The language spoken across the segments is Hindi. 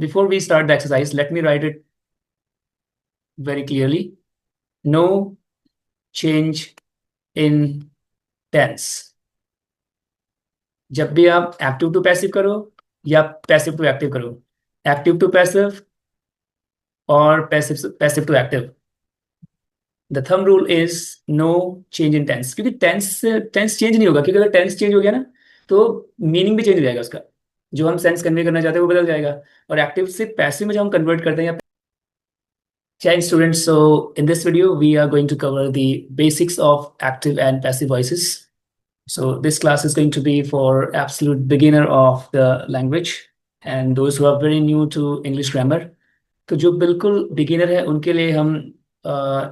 before we start the exercise, let me write it very clearly. No change in tense. जब भी आप एक्टिव टू पैसिव करो या पैसिव टू एक्टिव करो, एक्टिव टू पैसिव और passive passive to active, the thumb rule is no change in tense. क्योंकि टेंस चेंज नहीं होगा, क्योंकि अगर टेंस चेंज हो गया ना तो मीनिंग भी चेंज हो जाएगा उसका, जो हम सेंस कन्वे करना चाहते हैं वो बदल जाएगा। और एक्टिव से पैसिव में जब हम कन्वर्ट करते हैं या Chai students, so in this video we are going to cover the basics of active and passive voices. So this class is going to be for absolute beginner of the language and those who are very new to English grammar. तो जो बिल्कुल बिगिनर है उनके लिए हम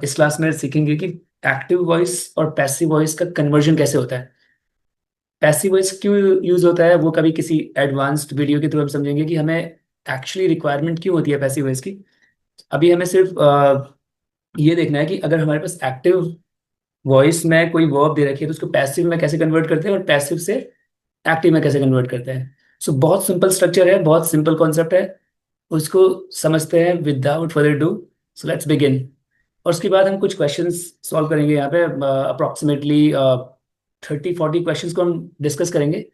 इस क्लास में सीखेंगे कि एक्टिव वॉइस और पैसिव वॉइस का कन्वर्जन कैसे होता है। पैसिव वॉइस क्यों यूज होता है वो कभी किसी एडवांस्ड वीडियो के थ्रू हम समझेंगे कि हमें एक्चुअली रिक्वायरमेंट क्यों होती है पैसिव वॉइस की। अभी हमें सिर्फ ये देखना है कि अगर हमारे पास एक्टिव वॉइस में कोई वर्ब दे रखी है तो उसको पैसिव में कैसे कन्वर्ट करते हैं और पैसिव से एक्टिव में कैसे कन्वर्ट करते हैं। सो बहुत सिंपल स्ट्रक्चर है, बहुत सिंपल कॉन्सेप्ट है, उसको समझते हैं without further do. So let's begin. और उसके बाद हम कुछ क्वेश्चंस सॉल्व करेंगे। यहाँ पे अप्रोक्सीमेटली 30-40 क्वेश्चंस को हम डिस्कस करेंगे।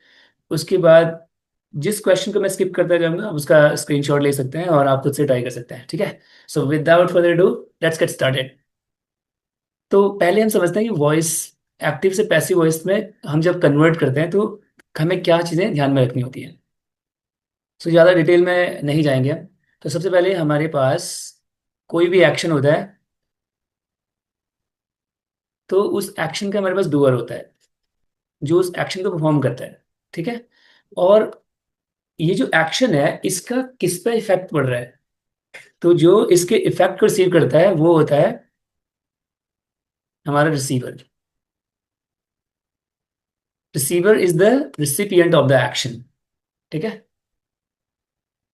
उसके बाद जिस क्वेश्चन को मैं स्किप करता जाऊंगा आप उसका स्क्रीनशॉट ले सकते हैं और आप खुद से ट्राई कर सकते हैं, ठीक है। So without further do let's get started. तो पहले हम समझते हैं कि वॉइस एक्टिव से पैसिव वॉइस में हम जब कन्वर्ट करते हैं तो हमें क्या चीज़ें ध्यान में रखनी होती हैं। सो ज़्यादा डिटेल में नहीं जाएंगे हम। तो सबसे पहले हमारे पास कोई भी एक्शन होता है तो उस एक्शन का हमारे पास डूअर होता है जो उस एक्शन को परफॉर्म करता है, ठीक है। और ये जो एक्शन है इसका किस पे इफेक्ट पड़ रहा है, तो जो इसके इफेक्ट को रिसीव करता है वो होता है हमारा receiver. Receiver is the recipient of the action, ठीक है।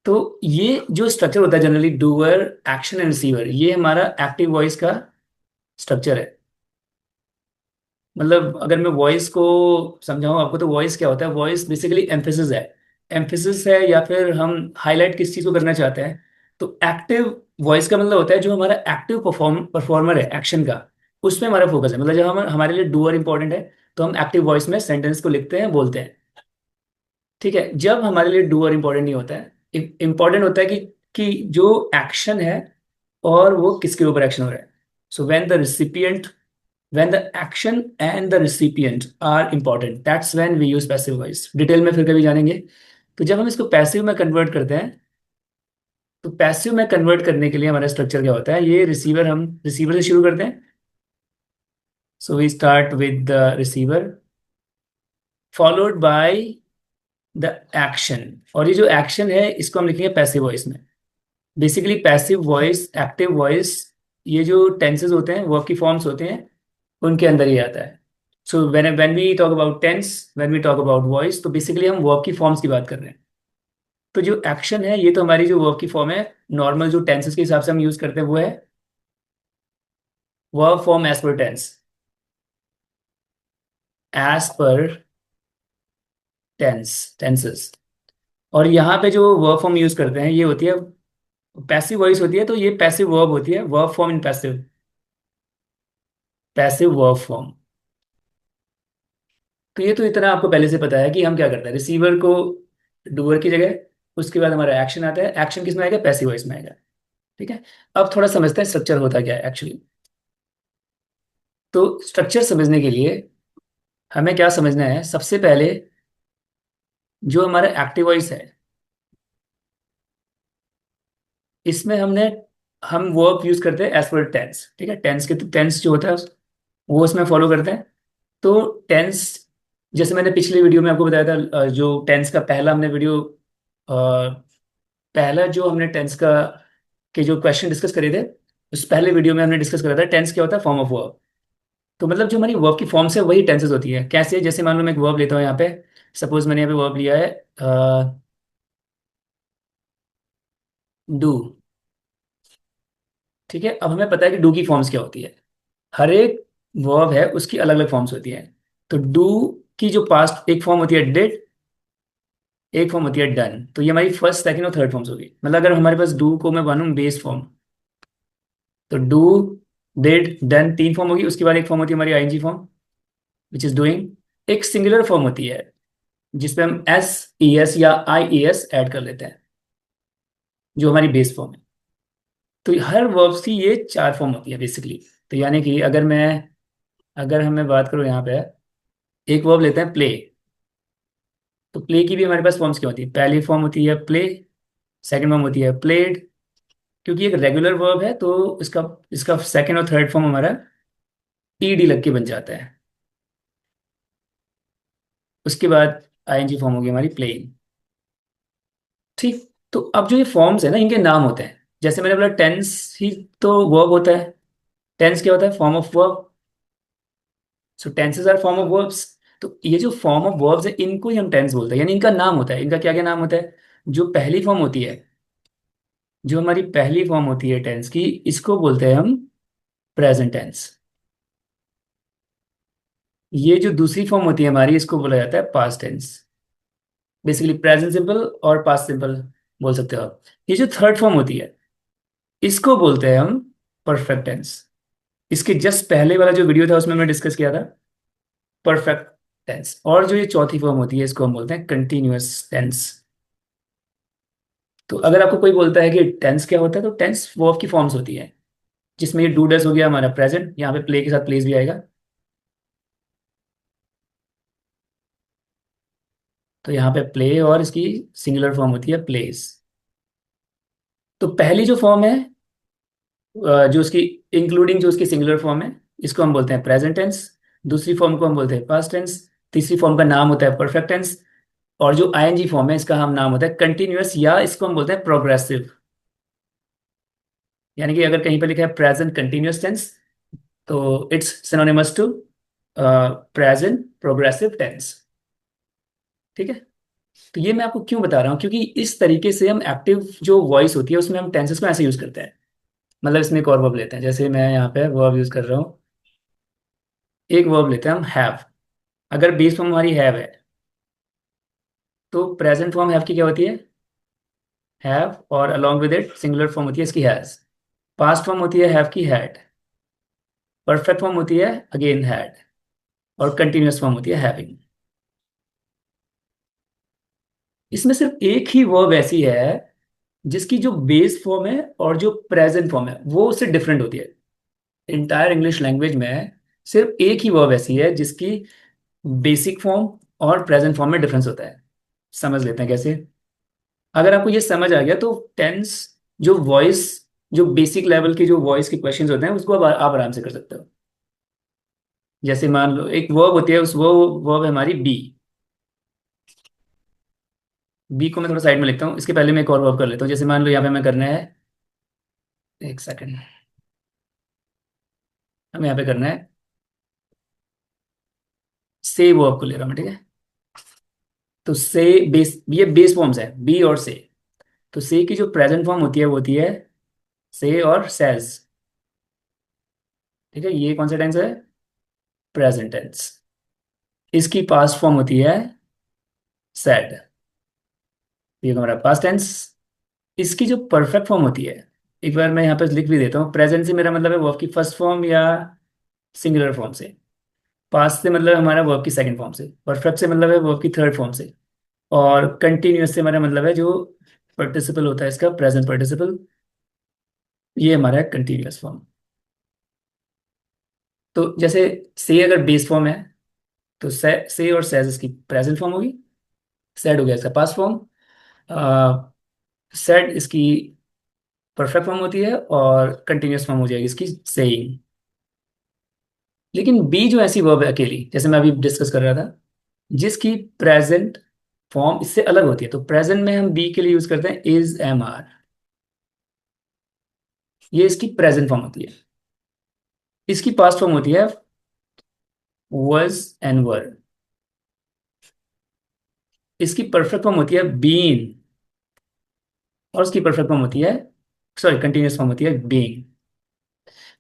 तो ये जो स्ट्रक्चर होता है generally doer, action and receiver, ये हमारा एक्टिव वॉइस का स्ट्रक्चर है। मतलब अगर मैं वॉइस को समझाऊं आपको तो वॉइस क्या होता है, वॉइस बेसिकली एम्फेसिस है। एम्फेसिस है या फिर हम हाईलाइट किस चीज़ को करना चाहते हैं। तो एक्टिव वॉइस का मतलब होता है जो हमारा एक्टिव परफॉर्मर है एक्शन का, उसमें हमारा फोकस है। मतलब जब हम हमारे लिए डूअर इंपॉर्टेंट है तो हम एक्टिव वॉइस में सेंटेंस को लिखते हैं, बोलते हैं, ठीक है। जब हमारे लिए डूअर इंपॉर्टेंट नहीं होता है, इंपॉर्टेंट होता है कि जो एक्शन है और वो किसके ऊपर एक्शन हो रहा है। सो when the action and the recipient are important, that's when we use passive voice। Detail में फिर कभी जानेंगे। तो जब हम इसको पैसिव में कन्वर्ट करते हैं तो पैसिव में कन्वर्ट करने के लिए हमारा स्ट्रक्चर क्या होता है, ये रिसीवर, हम रिसीवर से शुरू करते हैं। So we start with the receiver followed by the action. और ये जो एक्शन है इसको हम लिखेंगे पैसिव वॉइस में। Basically passive voice, active voice, ये जो टेंसेस होते हैं, वर्ब की फॉर्म्स होते हैं, उनके अंदर ही आता है। So when we talk about tense, when we talk about voice, तो बेसिकली हम वर्ब की फॉर्म्स की बात कर रहे हैं। तो जो एक्शन है ये तो हमारी जो वर्ब की फॉर्म है, नॉर्मल जो टेंसेस के हिसाब से हम यूज करते हैं वो है verb form as per tense, as per tenses. और यहाँ पे जो वर्ब फॉर्म यूज करते हैं ये होती है पैसिव वॉइस होती है, तो ये पैसिव वर्ब होती है, verb form in passive, passive verb form. तो ये तो इतना आपको पहले से पता है कि हम क्या करते हैं, रिसीवर को डूअर की जगह, उसके बाद हमारा एक्शन आता है, एक्शन किस में आएगा, पैसिव वॉइस में आएगा, ठीक है। अब थोड़ा समझते हैं स्ट्रक्चर होता क्या है एक्चुअली। तो स्ट्रक्चर समझने के लिए हमें क्या समझना है, सबसे पहले जो हमारा एक्टिव वॉइस है इसमें हम वर्ब यूज करते हैं एज पर टेंस, ठीक है। टेंस के टेंस जो होता है वो उसमें फॉलो करते हैं। तो टेंस, जैसे मैंने पिछले वीडियो में आपको बताया था, जो टेंस का पहला हमने वीडियो, पहला जो हमने टेंस का के जो क्वेश्चन डिस्कस करे थे, उस पहले वीडियो में हमने डिस्कस करा था टेंस क्या होता है, फॉर्म ऑफ वर्ब। तो मतलब जो हमारी वर्ब की फॉर्म्स है वही टेंसेस होती है। कैसे, जैसे मान लो मैं एक वर्ब लेता हूँ यहाँ पे, सपोज मैंने यहाँ पे वर्ब लिया है डू, ठीक है। अब हमें पता है कि डू की फॉर्म्स क्या होती है, हर एक वर्ब है उसकी अलग अलग फॉर्म्स होती है। तो डू की जो पास्ट एक फॉर्म होती है डिड, एक फॉर्म होती है डन, तो ये हमारी फर्स्ट सेकंड और थर्ड फॉर्म्स होगी। मतलब अगर हमारे पास डू को मैं बनूं बेस फॉर्म, तो डू, डिड, डन, तीन फॉर्म होगी। उसके बाद एक फॉर्म होती है हमारी ING form, which is doing. एक सिंगुलर फॉर्म होती है जिसपे हम एस ई एस या आई ई एस ऐड कर लेते हैं, जो हमारी बेस फॉर्म है। तो हर वर्ब्स की ये चार फॉर्म होती है बेसिकली। तो यानी कि अगर हमें बात करूँ यहाँ पे, एक वर्ब लेते हैं प्ले। तो प्ले की भी हमारे पास फॉर्म्स क्या होती है? पहली फॉर्म होती है प्ले, सेकंड फॉर्म होती है प्लेड। क्योंकि एक रेगुलर वर्ब है तो इसका इसका सेकंड और थर्ड फॉर्म हमारा ईडी लग के बन जाता है। उसके बाद आईएनजी फॉर्म होगी हमारी प्लेइंग। ठीक। तो अब जो ये फॉर्म्स है ना, इनके नाम होते हैं। जैसे मैंने बोला टेंस ही तो वर्ब होता है। टेंस क्या होता है? Form of verb. So tenses are form of verbs. तो ये जो फॉर्म ऑफ वर्ब्स है इनको ही हम टेंस बोलते हैं, यानी इनका नाम होता है। इनका क्या क्या नाम होता है? जो पहली फॉर्म होती है, जो हमारी पहली फॉर्म होती है टेंस की, इसको बोलते हैं हम प्रेजेंट टेंस। ये जो दूसरी फॉर्म होती है हमारी, इसको बोला जाता है past tense. Basically present simple और पास्ट सिंपल बोल सकते हो आप। ये जो थर्ड फॉर्म होती है, इसको बोलते हैं हम परफेक्ट टेंस। इसके जस्ट पहले वाला जो वीडियो था उसमें मैं डिस्कस किया था परफेक्ट टेंस। और जो ये चौथी फॉर्म होती है इसको हम बोलते हैं कंटिन्यूअस टेंस। तो अगर आपको कोई बोलता है कि टेंस क्या होता है, तो टेंस वर्ब की फॉर्म्स होती है, जिसमें ये डू डस हो गया हमारा प्रेजेंट, यहाँ पे प्ले के साथ प्लेस भी आएगा। तो यहाँ पे प्ले और इसकी सिंगुलर फॉर्म होती है प्लेस। तो पहली जो फॉर्म है, जो उसकी इंक्लूडिंग जो उसकी सिंगुलर फॉर्म है, इसको हम बोलते हैं प्रेजेंट टेंस। दूसरी फॉर्म को हम बोलते हैं पास्ट टेंस। तीसरी फॉर्म का नाम होता है परफेक्ट टेंस। और जो आईएनजी फॉर्म है इसका हम नाम होता है कंटिन्यूअस, या इसको हम बोलते हैं प्रोग्रेसिव। यानी कि अगर कहीं पर लिखा है प्रेजेंट कंटिन्यूअस टेंस, तो it's synonymous to present progressive tense. ठीक है। तो ये मैं आपको क्यों बता रहा हूँ, क्योंकि इस तरीके से हम एक्टिव जो वॉइस होती है उसमें हम टेंसेस को ऐसे यूज करते हैं। मतलब इसमें एक और वर्ब लेते हैं, जैसे मैं यहाँ पे वर्ब यूज कर रहा हूँ। एक वर्ब लेते हैं हम हैव। अगर बेस फॉर्म हमारी हैव है, तो प्रेजेंट फॉर्म हैव की क्या होती है? हैव, और along with it singular form होती है इसकी हैज। पास्ट फॉर्म होती है हैव की हैड। परफेक्ट फॉर्म होती है अगेन हैड। और कंटिन्यूअस फॉर्म होती है हैविंग। इसमें सिर्फ एक ही वर्ब ऐसी है जिसकी जो बेस फॉर्म है और जो प्रेजेंट फॉर्म है वो उससे डिफरेंट होती है। इंटायर इंग्लिश लैंग्वेज में सिर्फ एक ही वर्ब ऐसी है जिसकी बेसिक फॉर्म और प्रेजेंट फॉर्म में डिफरेंस होता है। समझ लेते हैं कैसे। अगर आपको ये समझ आ गया तो टेंस, जो वॉइस, जो बेसिक लेवल के जो वॉइस के क्वेश्चंस होते हैं उसको आप आराम से कर सकते हो। जैसे मान लो एक वर्ब होती है, उस वो वर्ब है हमारी बी। बी को मैं थोड़ा साइड में लिखता हूँ, इसके पहले मैं एक और वर्ब कर लेता हूँ। जैसे मान लो यहाँ पे हमें करना है, एक सेकंड, हमें यहाँ पे करना है से वर्ब को ले रहा हूँ मैं, ठीक है। तो से बेस, ये बेस फॉर्म्स है बी और से। तो से की जो प्रेजेंट फॉर्म होती है वो होती है से और सेज। ठीक है, ये कौन सा टेंस है? Present tense. इसकी पास्ट फॉर्म होती है सेड। ये हमारा पास्ट टेंस। इसकी जो परफेक्ट फॉर्म होती है, एक बार मैं यहाँ पर लिख भी देता हूँ। प्रेजेंट से मेरा मतलब है वर्ब की फर्स्ट फॉर्म या सिंगुलर फॉर्म से। पास्ट से मतलब हमारा वर्ब की सेकंड फॉर्म से। परफेक्ट से मतलब है वर्ब की थर्ड फॉर्म से। और कंटिन्यूअस से हमारा मतलब है जो पार्टिसिपल होता है इसका, प्रेजेंट पार्टिसिपल। ये हमारा है कंटिन्यूअस फॉर्म। तो जैसे से अगर बेस फॉर्म है, तो से और सेज इसकी प्रेजेंट फॉर्म होगी। सेड हो गया इसका पास्ट फॉर्म। सेड इसकी परफेक्ट फॉर्म होती है, और कंटिन्यूअस फॉर्म हो जाएगी इसकी सेइंग। लेकिन बी जो ऐसी वर्ब है अकेली, जैसे मैं अभी डिस्कस कर रहा था, जिसकी प्रेजेंट फॉर्म इससे अलग होती है, तो प्रेजेंट में हम बी के लिए यूज करते हैं इज एम आर। ये इसकी प्रेजेंट फॉर्म होती है। इसकी पास्ट फॉर्म होती है was एंड वर। इसकी परफेक्ट फॉर्म होती है बीन। और उसकी परफेक्ट फॉर्म होती है, सॉरी कंटिन्यूअस फॉर्म होती है बीइंग।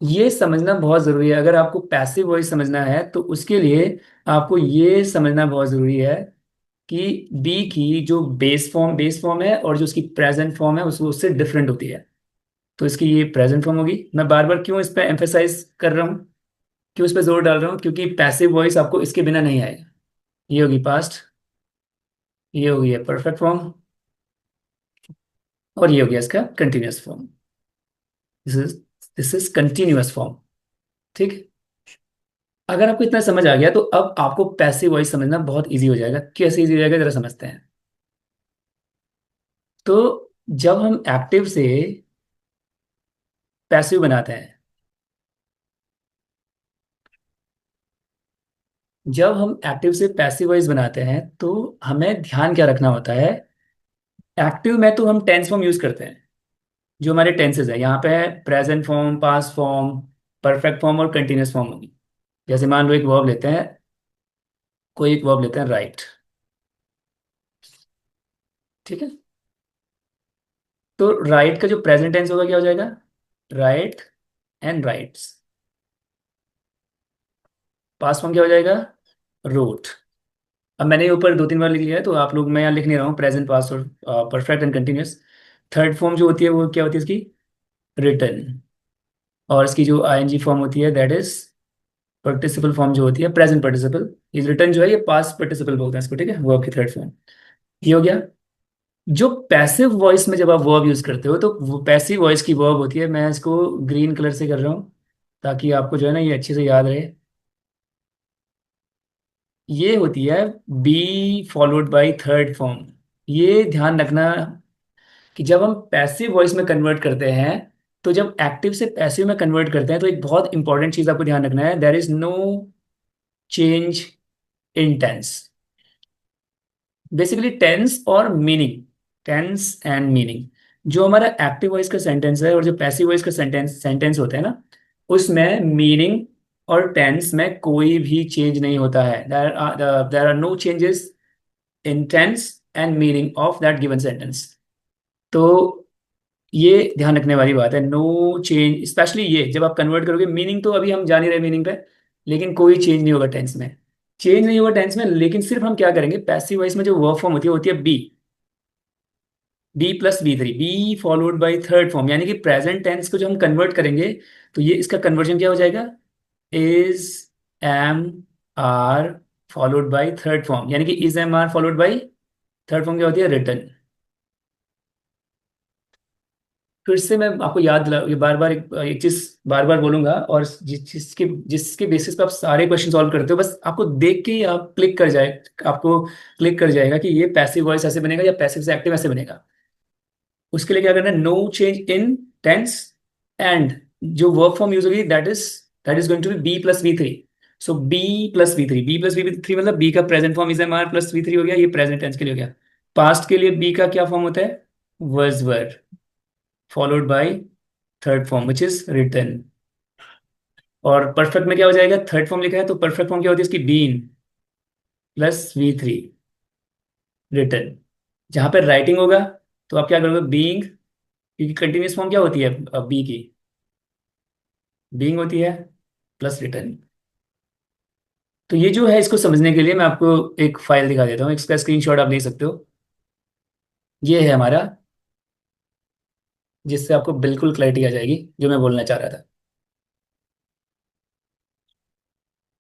ये समझना बहुत जरूरी है। अगर आपको पैसिव वॉइस समझना है तो उसके लिए आपको ये समझना बहुत जरूरी है कि बी की जो बेस फॉर्म है और जो उसकी प्रेजेंट फॉर्म है उससे डिफरेंट होती है। तो इसकी ये प्रेजेंट फॉर्म होगी। मैं बार बार क्यों इस पे एम्फेसाइज कर रहा हूँ, क्यों इस पे जोर डाल रहा हूँ, क्योंकि पैसिव वॉइस आपको इसके बिना नहीं आएगा। ये होगी पास्ट, ये होगी है परफेक्ट फॉर्म, और ये हो गया इसका continuous form. This is this is continuous form. ठीक। अगर आपको इतना समझ आ गया तो अब आपको पैसिव वॉइस समझना बहुत इजी हो जाएगा। कैसे इजी हो जाएगा जरा समझते हैं। तो जब हम एक्टिव से पैसिव बनाते हैं, जब हम एक्टिव से पैसिव वॉइस बनाते हैं तो हमें ध्यान क्या रखना होता है। एक्टिव में तो हम टेंस फॉर्म यूज करते हैं, जो हमारे टेंसेज है यहाँ पे है present form, past form, perfect form और कंटिन्यूअस फॉर्म होगी। जैसे मान लो एक वर्ब लेते हैं, कोई एक वर्ब लेते हैं राइट। ठीक है। तो राइट का जो प्रेजेंट टेंस होगा क्या हो जाएगा, right and rights. Past form क्या हो जाएगा, रोट। अब मैंने ये ऊपर दो तीन बार लिख लिया है तो आप लोग, मैं यहाँ लिख नहीं रहा हूँ प्रेजेंट, पास्ट और perfect and continuous. Third form जो होती है वो क्या होती है इसकी, रिटन। और इसकी जो आईएनजी फॉर्म होती है दैट इज पार्टिसिपल फॉर्म जो होती है प्रेजेंट पार्टिसिपल। ये रिटर्न जो है ये पास्ट पार्टिसिपल बोलते हैं इसको। ठीक है, वर्ब की थर्ड फॉर्म ये हो गया। जो पैसिव वॉइस में जब आप वर्ब यूज करते हो तो वो पैसिव वॉइस की वर्ब होती है, मैं इसको ग्रीन कलर से कर रहा हूँ ताकि आपको जो है ना ये अच्छे से याद रहे। ये होती है be followed by third form. ये ध्यान रखना कि जब हम पैसिव वॉइस में कन्वर्ट करते हैं, तो जब एक्टिव से पैसिव में कन्वर्ट करते हैं तो एक बहुत इंपॉर्टेंट चीज आपको ध्यान रखना है, there is no change in tense. Basically tense और मीनिंग, टेंस एंड मीनिंग। जो हमारा एक्टिव वॉइस का सेंटेंस है और जो पैसिव वॉइस का सेंटेंस सेंटेंस होता है ना, उसमें मीनिंग और टेंस में कोई भी चेंज नहीं होता है। There are no changes in tense and meaning of that given sentence. तो ये ध्यान रखने वाली बात है, नो चेंज। स्पेशली ये जब आप कन्वर्ट करोगे, मीनिंग तो अभी हम जान ही रहे मीनिंग पे, लेकिन कोई चेंज नहीं होगा टेंस में। चेंज नहीं होगा टेंस में, लेकिन सिर्फ हम क्या करेंगे, पैसिव वॉइस में जो वर्ब फॉर्म होती है be, be plus V three, be followed by third form, यानी कि प्रेजेंट टेंस को जो हम कन्वर्ट करेंगे तो ये इसका कन्वर्जन क्या हो जाएगा, is am are followed by third form. यानी कि is am are followed by third form क्या होती है, रिटर्न। फिर से मैं आपको याद दिला, ये बार बार एक चीज बार बार बोलूंगा, और जिसके जिसके बेसिस पे आप सारे क्वेश्चन सॉल्व करते हो, बस आपको देख के ही आप क्लिक कर जाए, आपको क्लिक कर जाएगा कि ये पैसिव वॉइस ऐसे बनेगा या पैसिव से एक्टिव ऐसे बनेगा। उसके लिए क्या करना है, no change in tense, and जो वर्क फॉर्म यूज होगी that is going to be be plus V three. So be plus V three, be plus V three मतलब बी का present form is am are plus V three हो गया, ये प्रेजेंट टेंस के लिए हो गया। पास्ट के लिए बी का क्या फॉर्म होता है, was were followed by third form which is written. और परफेक्ट में क्या हो जाएगा, थर्ड फॉर्म लिखा है तो परफेक्ट फॉर्म क्या होती है इसकी, been plus V three written. जहां पर राइटिंग होगा तो आप क्या करोगे, बीइंग, क्योंकि कंटिन्यूस फॉर्म क्या होती है बी की, बीइंग होती है प्लस रिटन। तो ये जो है, इसको समझने के लिए मैं आपको एक फाइल दिखा देता हूँ, इसका स्क्रीनशॉट आप ले सकते हो। ये है हमारा, जिससे आपको बिल्कुल क्लैरिटी आ जाएगी जो मैं बोलना चाह रहा था।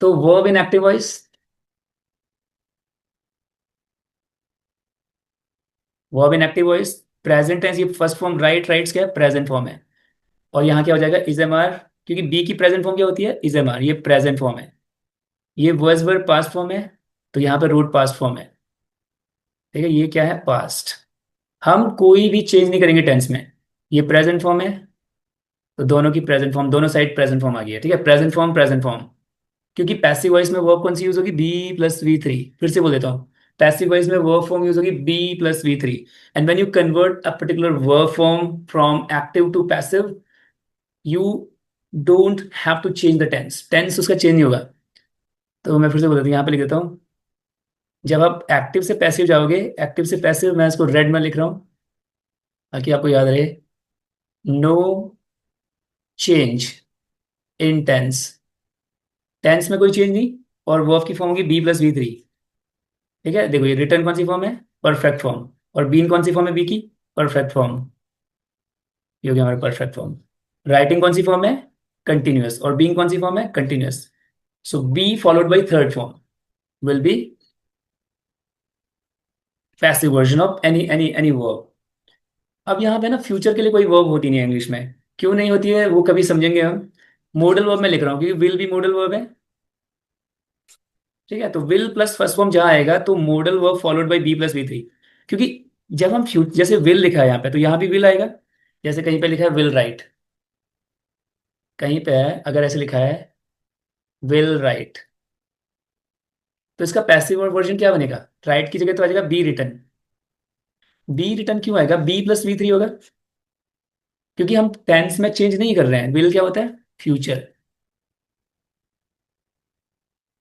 तो verb in active voice, verb in active voice present tense, ये फर्स्ट फॉर्म राइट, राइट्स क्या है, प्रेजेंट फॉर्म है। और यहाँ क्या हो जाएगा, इज एम आर, क्योंकि बी की प्रेजेंट फॉर्म क्या होती है, इज एम आर, ये प्रेजेंट फॉर्म है। ये वॉइस वर्ब पास्ट फॉर्म है, तो यहाँ पे रूट पास्ट फॉर्म है। ठीक है, ये क्या है, पास्ट। हम कोई भी चेंज नहीं करेंगे टेंस में। ये प्रेजेंट फॉर्म है, तो दोनों की प्रेजेंट फॉर्म, दोनों साइड प्रेजेंट फॉर्म आ गई है। ठीक है, प्रेजेंट फॉर्म प्रेजेंट फॉर्म। क्योंकि पैसिव वॉइस में वर्ब कौन सी यूज होगी, बी प्लस वी थ्री। फिर से बोल देता हूँ, पैसिव वॉइस में वर्ब फॉर्म यूज होगी be plus V three. And when you convert a particular verb form from active to passive, you don't have to change the tense, tense उसका चेंज नहीं होगा। तो मैं फिर से बोल देता हूँ, यहाँ पे लिख देता हूँ, जब आप एक्टिव से पैसिव जाओगे, एक्टिव से पैसिव मैं इसको रेड में लिख रहा हूँ ताकि आपको याद रहे, no change in tense, tense में कोई चेंज नहीं, और वर्ब की फॉर्म होगी बी प्लस वी थ्री। ठीक है, देखो ये रिटर्न कौन सी फॉर्म है, परफेक्ट फॉर्म, और बीन कौन सी फॉर्म है बी की, परफेक्ट फॉर्म, ये हो गया हमारा परफेक्ट फॉर्म। राइटिंग कौन सी फॉर्म है, कंटिन्यूअस, और बीइंग कौन सी फॉर्म है, continuous. So B followed by third form will be passive version of any verb. अब यहाँ पे ना फ्यूचर के लिए कोई वर्ब होती नहीं है इंग्लिश में। क्यों नहीं होती है वो कभी समझेंगे हम। मॉडल वर्ब में लिख रहा हूँ क्योंकि विल भी मॉडल वर्ब है। ठीक है, तो विल प्लस फर्स्ट फॉर्म जहाँ आएगा तो modal verb followed by be plus V three. क्योंकि जब हम जैसे विल लिखा है यहाँ पे तो यहाँ भी विल आएगा। जैसे कहीं पे लिखा है विल राइट, कहीं पे है अगर ऐसे लिखा है विल राइट, तो इसका पैसिव वर्जन क्या बनेगा, राइट की जगह तो आ जाएगा बी रिटर्न। बी रिटर्न क्यों आएगा, बी प्लस बी थ्री होगा, क्योंकि हम टेंस में चेंज नहीं कर रहे हैं। विल क्या होता है, फ्यूचर।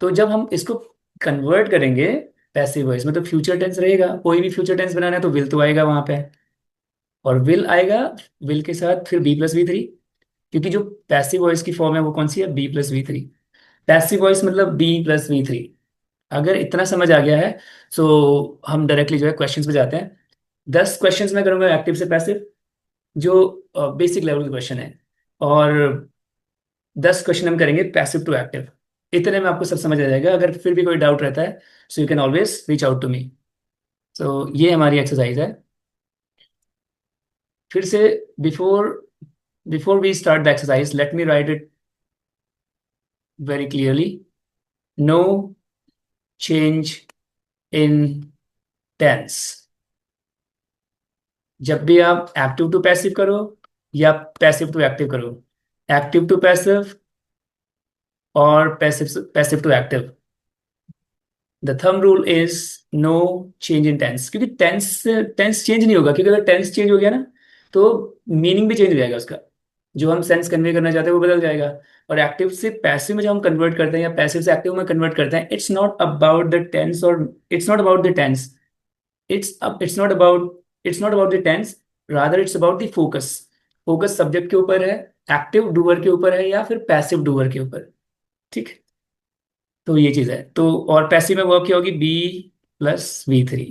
तो जब हम इसको कन्वर्ट करेंगे पैसिव वॉइस में तो फ्यूचर टेंस रहेगा, कोई भी फ्यूचर टेंस बनाना है तो विल तो आएगा वहां पे, और विल आएगा, विल के साथ फिर बी प्लस बी थ्री। क्योंकि जो पैसिव वॉइस की फॉर्म है वो कौन सी है, be plus V three. Passive voice मतलब बी प्लस बी थ्री। अगर इतना समझ आ गया है तो हम डायरेक्टली जो है क्वेश्चंस पे जाते हैं। 10 क्वेश्चंस मैं करूंगा एक्टिव से पैसिव, जो बेसिक लेवल के क्वेश्चन है, और 10 क्वेश्चन हम करेंगे पैसिव टू एक्टिव। इतने में आपको सब समझ आ जाएगा। अगर फिर भी कोई डाउट रहता है so you can always reach out to me. So ये हमारी एक्सरसाइज है। फिर से before before we start the exercise let me write it very clearly. No change in tense. जब भी आप एक्टिव टू पैसिव करो या पैसिव टू एक्टिव करो, एक्टिव टू पैसिव और passive passive to active, the thumb rule is no change in tense. क्योंकि टेंस टेंस चेंज नहीं होगा, क्योंकि अगर टेंस चेंज हो गया ना तो मीनिंग भी चेंज हो जाएगा उसका, जो हम सेंस कन्वे करना चाहते हैं वो बदल जाएगा। और एक्टिव से पैसिव में जब हम कन्वर्ट करते हैं या पैसिव से एक्टिव में कन्वर्ट करते हैं, it's not about the tense, और it's not about the tense, it's not about the tense, rather it's about the focus. Focus subject के ऊपर है, एक्टिव डूअर के ऊपर है या फिर पैसिव डूअर के ऊपर। ठीक, तो ये चीज है। तो और पैसिव में वर्ब क्या होगी, बी प्लस वी थ्री।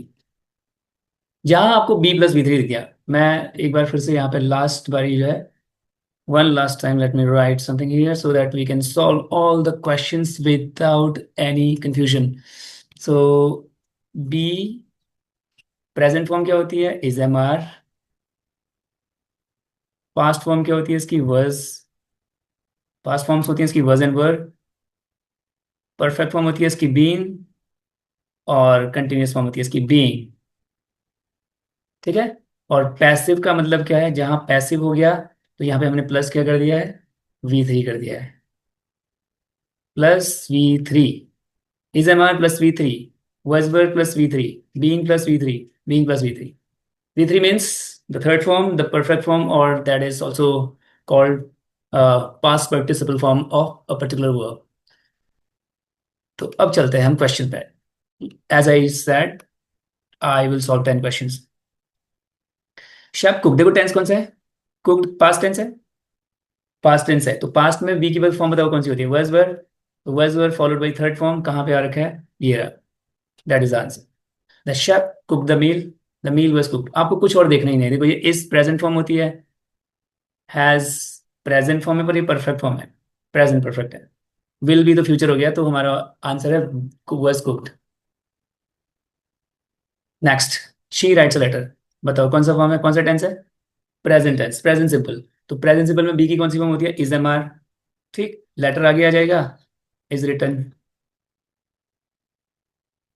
जहां आपको बी प्लस वी थ्री दिख गया, मैं एक बार फिर से यहाँ पे लास्ट बारी जो है, one last time let me write something here so that we can solve all the questions without any confusion. So b present form क्या होती है, is am are. Past form क्या होती है इसकी, वर्ज। पास्ट फॉर्म्स होती है इसकी verge and were. Perfect form होती है इसकी बीन, और कंटिन्यूस फॉर्म होती है इसकी बीइंग। ठीक है, और पैसिव का मतलब क्या है, जहां पैसिव हो गया तो यहाँ पे हमने प्लस क्या कर दिया है, वी थ्री कर दिया है, plus V three. Is am are plus V three, was were plus v3, being plus v3, being plus v3. v3 means the third form, the perfect form, or that is also called past participle form of a particular verb. तो अब चलते हैं हम क्वेश्चन पे। As I said I will solve 10 questions. Chef cook, देखो टेंस कौन सा है, कुक्ड पास्ट टेंस है, पास्ट टेंस है तो पास्ट में बी की फॉर्म बताओ कौन सी होती है, was were। तो was were followed by third form कहाँ पे आ रखा है, ये रहा, that is answer. The chef cook the meal, the meal was cooked. आपको कुछ और देखना ही नहीं, देखो ये इस प्रेजेंट फॉर्म होती है, हैज प्रेजेंट फॉर्म है पर ये परफेक्ट फॉर्म है, प्रेजेंट परफेक्ट है। विल भी तो फ्यूचर हो गया, तो हमारा आंसर है was cooked. Next, she writes a letter. बताओ कौन सा फॉर्म है, कौन सा टेंस है, प्रेजेंट टेंस, प्रेजेंट सिंपल। तो प्रेजेंट सिंपल में बी की कौन सी फॉर्म होती है, इज एम आर। ठीक, लेटर आगे आ जाएगा, is written.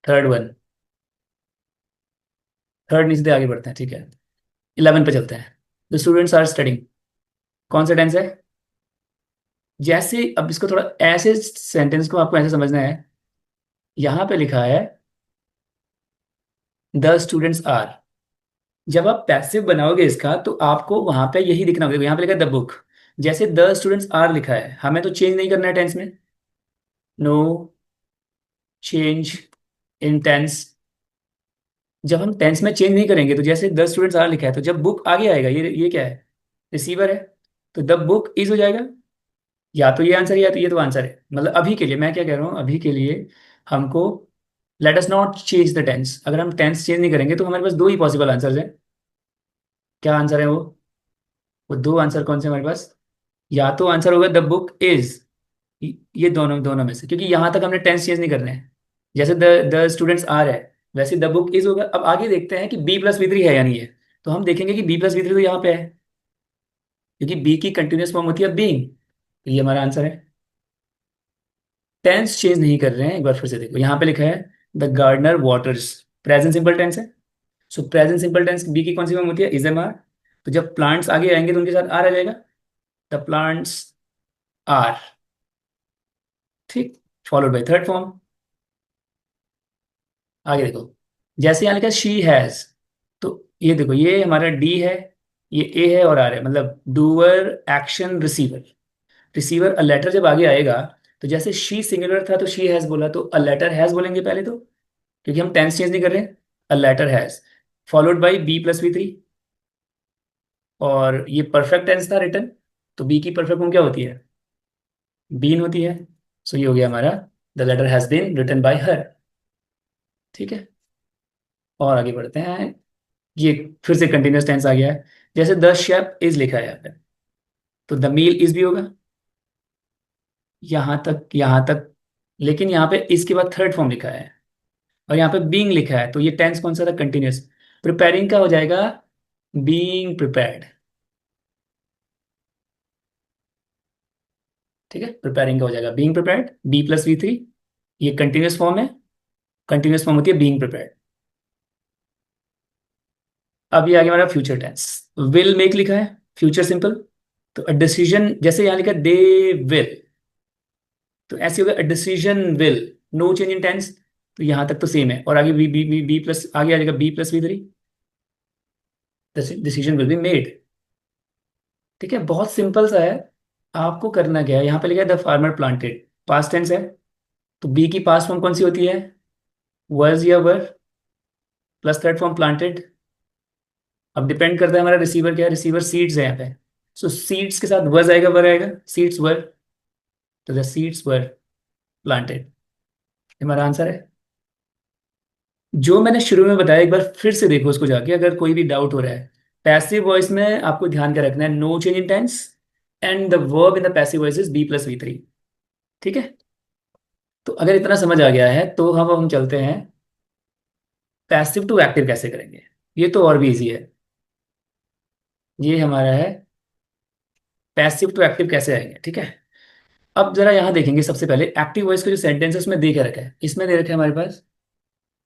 Third one, third नीचे से आगे बढ़ते हैं, ठीक है। 11 पे चलते हैं। द स्टूडेंट्स आर स्टडिंग, कौन सा टेंस है। जैसे अब इसको थोड़ा ऐसे सेंटेंस को आपको ऐसे समझना है, यहां पे लिखा है द स्टूडेंट्स आर। जब आप पैसिव बनाओगे इसका तो आपको वहां पे यही दिखना होगा, यहां पे लिखा है द बुक। जैसे द स्टूडेंट्स आर लिखा है, हमें तो चेंज नहीं करना है टेंस में, नो चेंज इन टेंस। जब हम टेंस में चेंज नहीं करेंगे तो जैसे द स्टूडेंट्स आर लिखा है तो जब बुक आगे आएगा, ये क्या है, रिसीवर है, तो द बुक इज हो जाएगा। या तो ये आंसर है या तो ये तो आंसर है। मतलब अभी के लिए मैं क्या कह रहा हूँ, अभी के लिए हमको let us not change the tense. अगर हम टेंस चेंज नहीं करेंगे तो हमारे पास दो ही पॉसिबल आंसर्स हैं। क्या आंसर है वो दो आंसर कौन से हमारे पास? या तो आंसर होगा द बुक इज, ये दोनों दोनों में से, क्योंकि यहां तक हमने टेंस चेंज नहीं करने हैं। जैसे द स्टूडेंट्स आर है, वैसे द बुक इज होगा। अब आगे देखते हैं कि बी प्लस बी थ्री है या नहीं है। तो हम देखेंगे कि बी प्लस बी थ्री तो यहाँ पे है, क्योंकि बी की कंटिन्यूअस फॉर्म होती है बीइंग। तो ये हमारा आंसर है। टेंस चेंज नहीं कर रहे हैं, एक बार फिर से देखो, यहाँ पे लिखा है the gardener waters, present simple tense है। So present simple tense be की कौन सी फॉर्म होती है? Is am are. तो जब प्लांट्स आगे आएंगे तो उनके साथ आर आ जाएगा, द प्लांट्स आर। ठीक, फॉलोड बाई थर्ड फॉर्म। आगे देखो, जैसे यहाँ लिखा है शी हैज, तो ये देखो ये हमारा डी है, ये ए है और आर है, मतलब doer action receiver. Receiver a letter जब आगे आएगा, तो जैसे शी सिंगुलर था तो शी हैज बोला, तो अ लेटर हैज बोलेंगे पहले तो, क्योंकि हम टेंस चेंज नहीं कर रहे हैं। A letter has followed by be plus V three. और ये परफेक्ट टेंस था रिटर्न, तो बी की परफेक्ट फॉर्म क्या होती है? बीन होती है। सो ये हो गया हमारा the letter has been written by her. ठीक है, और आगे बढ़ते हैं। ये फिर से कंटिन्यूस टेंस आ गया है। जैसे द शेफ इज लिखा है यहाँ पे, तो द मील इज भी होगा, यहाँ तक यहाँ तक। लेकिन यहाँ पे इसके बाद थर्ड फॉर्म लिखा है और यहाँ पे बीइंग लिखा है, तो ये टेंस कौन सा था? कंटिन्यूस। प्रिपेयरिंग का हो जाएगा बीइंग प्रिपेयर्ड। ठीक है, प्रिपेयरिंग का हो जाएगा being prepared, be plus V three. ये कंटिन्यूस फॉर्म है, कंटिन्यूस फॉर्म होती है बीइंग प्रिपेयर्ड। अब ये आगे हमारा फ्यूचर टेंस, विल मेक लिखा है, फ्यूचर सिंपल। तो अ डिसीजन, जैसे यहाँ लिखा दे विल, तो ऐसे होगा a decision will, no change in tense. तो यहां तक तो सेम है, और आगे be be be be plus आगे आ जाएगा be plus V three, decision will be made. ठीक है, बहुत सिंपल सा है। आपको करना क्या है, यहाँ पे लिखा है the farmer planted, past tense है, तो बी की पास्ट फॉर्म कौन सी होती है? वर्ज या वर, प्लस थर्ड फॉर्म प्लांटेड। अब डिपेंड करता है हमारा रिसीवर क्या है, रिसीवर सीड्स है यहाँ पे। सो सीड्स के साथ वर्ज आएगा, वर आएगा, सीड्स वर, तो द सीड्स वर प्लांटेड, हमारा आंसर है। जो मैंने शुरू में बताया एक बार फिर से देखो उसको जाके, अगर कोई भी डाउट हो रहा है। पैसिव वॉइस में आपको ध्यान क्या रखना है? No change in tense, and the verb in the passive voice is be plus V three. ठीक है, तो अगर इतना समझ आ गया है तो हम चलते हैं पैसिव टू एक्टिव कैसे करेंगे। ये तो और भी इजी है। ये हमारा है पैसिव टू एक्टिव कैसे आएंगे। ठीक है, अब जरा यहाँ देखेंगे, सबसे पहले एक्टिव वॉइस के जो सेंटेंसेस में दे के रखा है, इसमें दे रखा है हमारे पास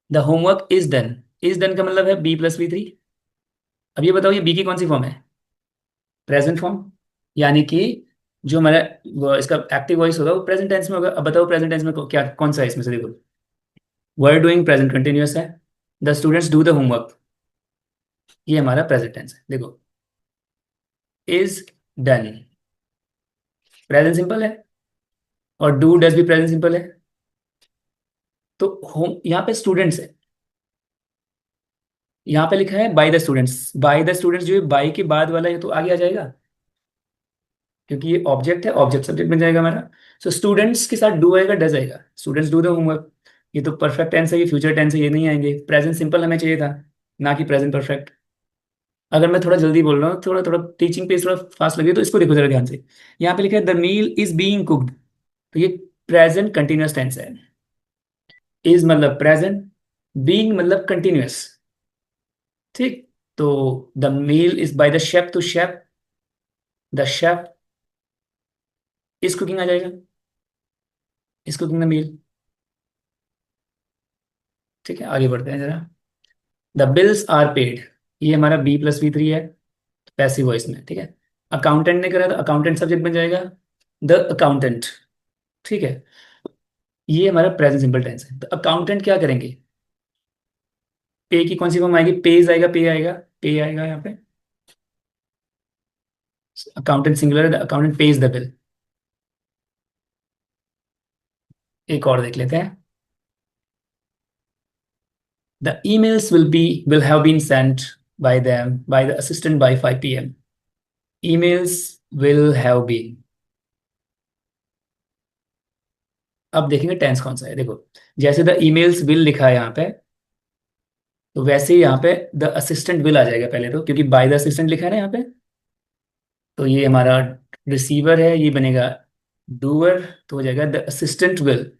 the homework is done. Is done का मतलब है बी प्लस वी थ्री। अब ये बताओ, ये बी की कौन सी फॉर्म है? प्रेजेंट फॉर्म, यानी कि जो हमारा इसका एक्टिव वॉइस होगा वो प्रेजेंट टेंस में होगा। अब बताओ प्रेजेंट टेंस में क्या कौन सा है इसमें से? देखो, वर्ड डूइंग प्रेजेंट कंटिन्यूअस है, the students do the homework, ये हमारा प्रेजेंट टेंस है। देखो, इज डन प्रेजेंट सिंपल है, और डू डज भी प्रेजेंट सिंपल है। तो होम यहाँ पे स्टूडेंट्स है, यहाँ पे लिखा है by the students. By the students जो है बाय के बाद वाला है तो आगे आ जाएगा, क्योंकि ये ऑब्जेक्ट है, ऑब्जेक्ट सब्जेक्ट बन जाएगा हमारा। सो स्टूडेंट्स के साथ डू आएगा, डज आएगा, स्टूडेंट्स डू द होमवर्क। ये तो परफेक्ट टेंस है, ये फ्यूचर टेंस है, ये नहीं आएंगे। प्रेजेंट सिंपल हमें चाहिए था, ना कि प्रेजेंट परफेक्ट। अगर मैं थोड़ा जल्दी बोल रहा हूँ, थोड़ा थोड़ा टीचिंग पेस थोड़ा फास्ट लगे तो इसको देखो जरा ध्यान से। यहाँ पे लिखा है the meal is being cooked, तो ये प्रेजेंट कंटिन्यूअस टेंस है। इज मतलब प्रेजेंट, बीइंग मतलब कंटिन्यूअस। ठीक, तो the meal is by the chef, तो chef, the chef is cooking आ जाएगा, इज कुकिंग द मील। ठीक है, आगे बढ़ते हैं जरा। द बिल्स आर पेड, ये हमारा बी प्लस वी थ्री है, पैसिव वॉइस में। ठीक है, अकाउंटेंट ने करा तो अकाउंटेंट सब्जेक्ट बन जाएगा, द अकाउंटेंट। ठीक है, ये हमारा प्रेजेंट सिंपल टेंस है। तो अकाउंटेंट क्या करेंगे? पे की कौन सी फॉर्म आएगी? पेज आएगा, पे आएगा, पे आएगा यहाँ पे। अकाउंटेंट सिंगुलर है, the accountant page the bill. एक और देख लेते हैं। The emails will have been sent by them by the assistant by 5 p.m. Emails will have been, अब देखेंगे टेंस कौन सा है। देखो, जैसे द ईमेल्स विल लिखा है यहाँ पे, तो वैसे ही यहाँ पे द असिस्टेंट विल आ जाएगा पहले तो, क्योंकि बाय द असिस्टेंट लिखा है ना यहाँ पे। तो ये हमारा रिसीवर है, ये बनेगा डूअर, तो हो जाएगा द असिस्टेंट विल।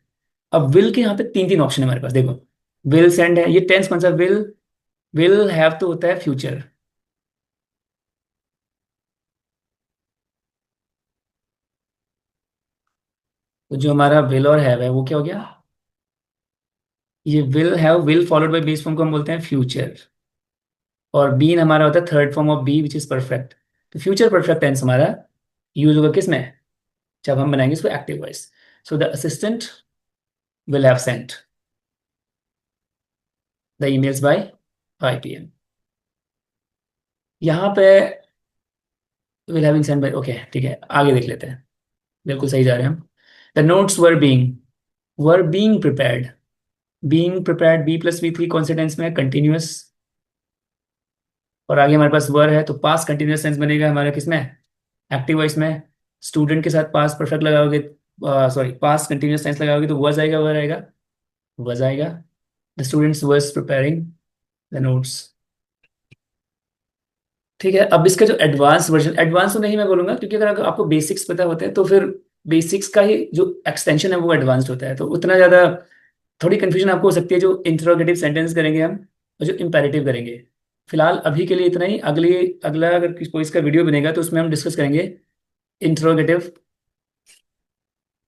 अब विल के यहाँ पे तीन तीन ऑप्शन है हमारे पास, देखो। विल सेंड है, ये टेंस कौन सा, विल हैव तो होता है फ्यूचर। तो जो हमारा विल और हैव है वो क्या हो गया, ये will have, will followed by base form को हम बोलते हैं फ्यूचर। और बीन हमारा होता है third form of be which is perfect. तो फ्यूचर परफेक्ट टेंस हमारा यूज होगा किस में, जब हम बनाएंगे इसको active voice. So the assistant will have sent the emails by 5 PM। यहाँ पे will having sent by, okay ठीक है, आगे देख लेते हैं। बिल्कुल सही जा रहे हैं हम। The notes were being prepared. Being prepared be plus V three कौन से टेंस में है, कंटिन्यूअस। और आगे हमारे पास वर है, तो पास कंटिन्यूअस टेंस बनेगा हमारा किसमें, एक्टिव वॉइस में। स्टूडेंट के साथ पास परफेक्ट लगाओगे, सॉरी पास कंटिन्यूअस टेंस लगाओगे तो वॉज आएगा, वर आएगा, वॉज आएगा। The students were preparing the notes. ठीक है, अब इसका जो एडवांस वर्जन, एडवांस तो नहीं मैं बोलूंगा, क्योंकि अगर आपको बेसिक्स पता होते हैं तो फिर बेसिक्स का ही जो एक्सटेंशन है वो एडवांस्ड होता है, तो उतना ज़्यादा थोड़ी कंफ्यूजन आपको हो सकती है जो इंट्रोगेटिव सेंटेंस करेंगे हम, और जो इंपेरेटिव करेंगे। फिलहाल अभी के लिए इतना ही, अगला अगर कोई इसका वीडियो बनेगा तो उसमें हम डिस्कस करेंगे इंट्रोगेटिव,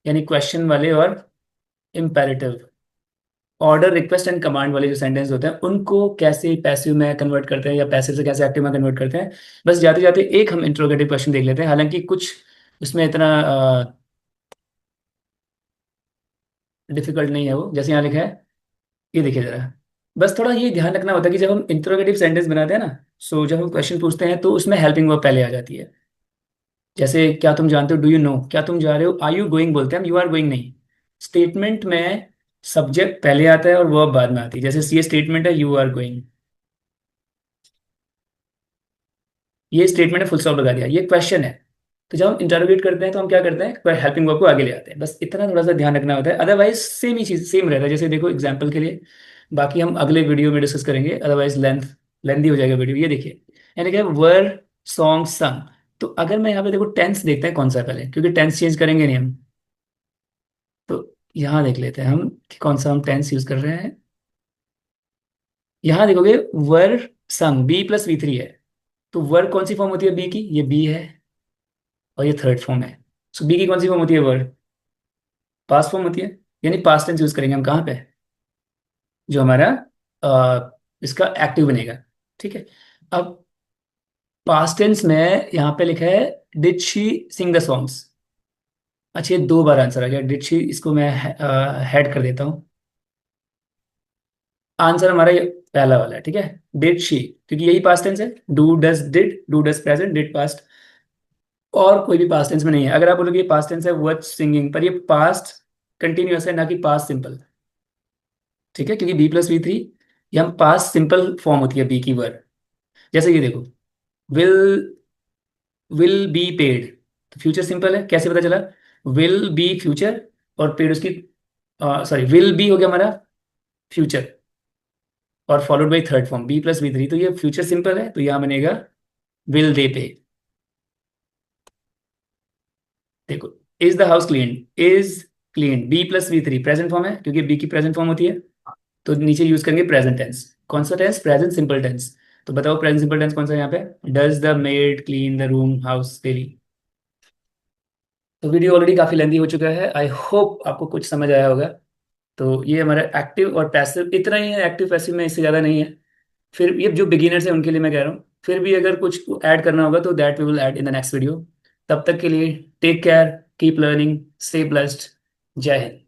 यानी क्वेश्चन वाले, और imperative, order request and command वाले जो सेंटेंस होते हैं उनको कैसे पैसिव में कन्वर्ट करते हैं या पैसिव से कैसे एक्टिव में कन्वर्ट करते हैं। बस जाते जाते एक हम इंट्रोगेटिव क्वेश्चन देख लेते हैं, हालांकि कुछ उसमें इतना डिफिकल्ट नहीं है वो, जैसे यहाँ लिखा है, ये देखिए जरा। बस थोड़ा ये ध्यान रखना होता है कि जब हम इंट्रोगेटिव सेंटेंस बनाते हैं ना, सो जब हम क्वेश्चन पूछते हैं तो उसमें हेल्पिंग वर्ब पहले आ जाती है। जैसे क्या तुम जानते हो, डू यू नो, क्या तुम जा रहे हो, आर यू गोइंग बोलते हैं हम, यू आर गोइंग नहीं। स्टेटमेंट में सब्जेक्ट पहले आता है और वर्ब बाद में आती है, जैसे सी स्टेटमेंट है, यू आर गोइंग, ये स्टेटमेंट है, फुल स्टॉप लगा दिया, ये क्वेश्चन है। तो जब हम इंटरोगेट करते हैं तो हम क्या करते हैं, हेल्पिंग वर्ब को आगे ले आते हैं, बस इतना थोड़ा सा ध्यान रखना होता है, अदरवाइज सेम ही चीज सेम रहता है। जैसे देखो एग्जाम्पल के लिए, बाकी हम अगले वीडियो में डिस्कस करेंगे, अदरवाइज लेंथी हो जाएगा वीडियो। ये देखिए, यानी कि वर सॉन्ग संग। तो अगर मैं यहाँ पे देखो टेंस देखते हैं कौन सा है पहले, क्योंकि टेंस चेंज करेंगे नहीं हम। तो यहाँ देख लेते हैं हम कि कौन सा हम टेंस यूज कर रहे हैं। यहाँ देखोगे वर संग बी प्लस वी थ्री है, तो वर कौन सी फॉर्म होती है बी की, ये बी है, और ये थर्ड फॉर्म है। सो बी की कौन सी फॉर्म होती है, वर्ड पास्ट फॉर्म होती है, यानी पास्ट टेंस यूज करेंगे हम कहाँ पे, जो हमारा इसका एक्टिव बनेगा। ठीक है, अब पास्ट टेंस में यहाँ पे लिखा है did she Singh the songs. अच्छा, ये दो बार आंसर आ गया, डिड शी, इसको मैं हेड कर देता हूँ। आंसर हमारा ये पहला वाला है, ठीक है, डिड शी, क्योंकि यही पास्ट टेंस है, do does did, do does present, did past, और कोई भी पास्ट टेंस में नहीं है। अगर आप बोलोगे पास्ट टेंस है वर्थ सिंगिंग, पर ये पास्ट कंटिन्यूअस है, ना कि पास्ट सिंपल। ठीक है, क्योंकि बी प्लस वी थ्री, ये हम पास्ट सिंपल फॉर्म होती है बी की वर्ड। जैसे ये देखो, विल विल बी पेड, तो फ्यूचर सिंपल है, कैसे पता चला, विल बी फ्यूचर, और पेड उसकी, सॉरी विल बी हो गया हमारा फ्यूचर, और followed by third form be plus V three, तो ये फ्यूचर सिंपल है, तो यहाँ बनेगा विल दे पे। देखो, is the house clean, is clean be plus V three present form है, क्योंकि बी की प्रेजेंट फॉर्म होती है, तो नीचे यूज करेंगे प्रेजेंट टेंस। कौन सा टेंस, प्रेजेंट सिंपल टेंस। तो बताओ प्रेजेंट सिंपल टेंस कौन सा है यहाँ पे, does the made clean the room house daily. तो वीडियो ऑलरेडी काफी लेंदी हो चुका है, आई होप आपको कुछ समझ आया होगा। तो ये हमारा एक्टिव और पैसिव इतना ही है, एक्टिव पैसिव में इससे ज़्यादा नहीं है। फिर ये जो बिगिनर्स हैं उनके लिए मैं कह रहा हूँ, फिर भी अगर कुछ ऐड करना होगा तो that we will add in the next video. तब तक के लिए take care, keep learning, stay blessed, जय हिंद।